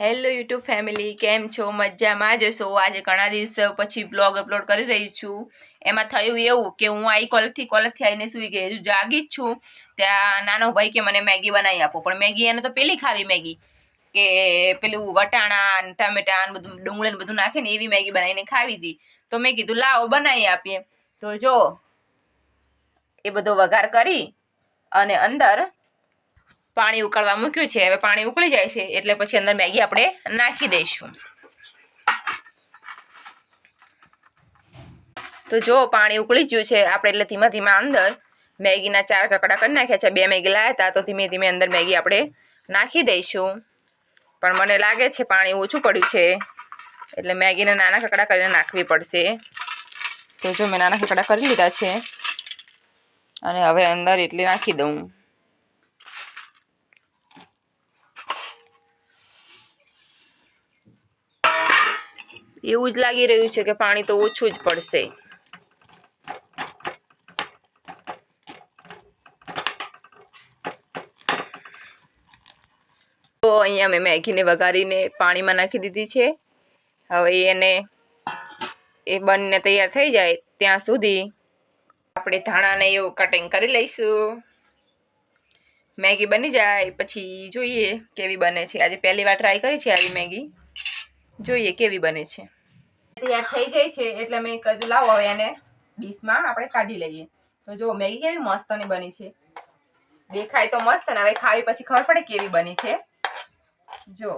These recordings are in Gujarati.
હેલો યુટ્યુબ ફેમિલી, કેમ છો? મજામાં જ છો? આજે ઘણા દિવસ પછી બ્લોગ અપલોડ કરી રહી છું. એમાં થયું એવું કે હું આવી કોલેજથી આવીને સૂઈ ગઈ, હજુ જાગી જ છું. ત્યાં નાનો ભાઈ કે મને મેગી બનાવી આપો, પણ મેગી એને તો પેલી ખાવી મેગી કે પેલું વટાણા ટામેટા બધું ડુંગળી બધું નાખીને એવી મેગી બનાવીને ખાવી હતી. તો મેં કીધું લાવો બનાવી આપીએ. તો જો એ બધો વઘાર કરી અને અંદર પાણી ઉકળવા મૂક્યું છે. હવે પાણી ઉકળી જાય છે એટલે પછી અંદર મેગી આપણે નાખી દઈશું. તો જો પાણી ઉકળી ગયું છે આપણે એટલે ધીમા ધીમા અંદર મેગીના 4 કકડા કરી નાખ્યા છે. 2 મેગી લાવ્યા હતા તો ધીમે ધીમે અંદર મેગી આપણે નાખી દઈશું. પણ મને લાગે છે પાણી ઓછું પડ્યું છે એટલે મેગીને નાના કકડા કરીને નાખવી પડશે. તો જો મેં નાના કકડા કરી લીધા છે અને હવે અંદર એટલી નાખી દઉં. એવું જ લાગી રહ્યું છે કે પાણી તો ઓછું જ પડશે. તો અહીંયા મેં મેગીને વઘારીને પાણીમાં નાખી દીધી છે. હવે એ બનીને તૈયાર થઈ જાય ત્યાં સુધી આપણે ધાણાને એવું કટિંગ કરી લઈશું. મેગી બની જાય પછી જોઈએ કેવી બને છે. આજે પહેલી વાર ટ્રાય કરી છે આવી મેગી, જોઈએ કેવી બને છે. તૈયાર થઈ ગઈ છે એટલે મેં કીધું લાવો હવે એને ડીશમાં આપણે કાઢી લઈએ. તો જો મેગી કેવી મસ્તની બની છે, દેખાય તો મસ્ત ને હવે ખાવી પછી ખબર પડે કેવી બની છે. જો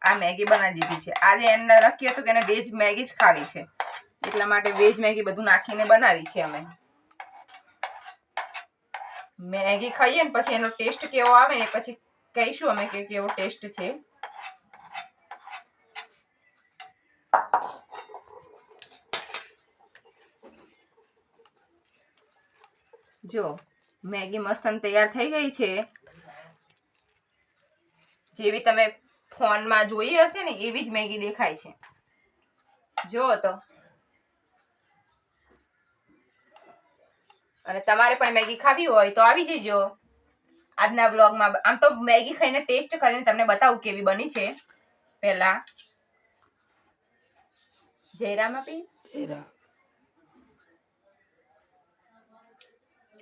આ મેગી બનાવી દીધી છે. આજે એને નક્કી હતું કે એને વેજ મેગી જ ખાવી છે એટલા માટે વેજ મેગી બધું નાખીને બનાવી છે. અમે મેગી ખાઈએ ને પછી એનો ટેસ્ટ કેવો આવે ને પછી કહીશું અમે કે કેવો ટેસ્ટ છે. જો મેગી મસ્ત તૈયાર થઈ ગઈ છે. જેવી તમે ફોનમાં જોઈ હશે ને એવી જ મેગી દેખાય છે. જો તો અને તમારે પણ મેગી ખાવી હોય તો આવી જજો આજના બ્લોગમાં. આમ તો મેગી ખાઈને ટેસ્ટ કરીને તમને બતાવું કેવી બની છે. પહેલા જયરામ આપી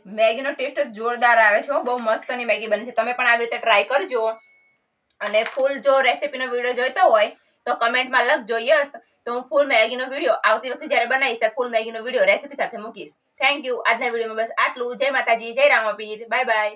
મેગીનો ટેસ્ટ જોરદાર આવે છે, બહુ મસ્તની મેગી બની છે. તમે પણ આવી રીતે ટ્રાય કરજો અને ફૂલ જો રેસીપીનો વિડીયો જોઈતો હોય તો કમેન્ટમાં લખજો યસ, તો હું ફૂલ મેગીનો વિડીયો આવતી વખતે જ્યારે બનાવીશ ત્યારે ફૂલ મેગીનો વિડીયો રેસીપી સાથે મૂકીશ. Thank you. આજના વિડીયોમાં બસ આટલું. જય માતાજી, જય રામાપીર, બાય બાય.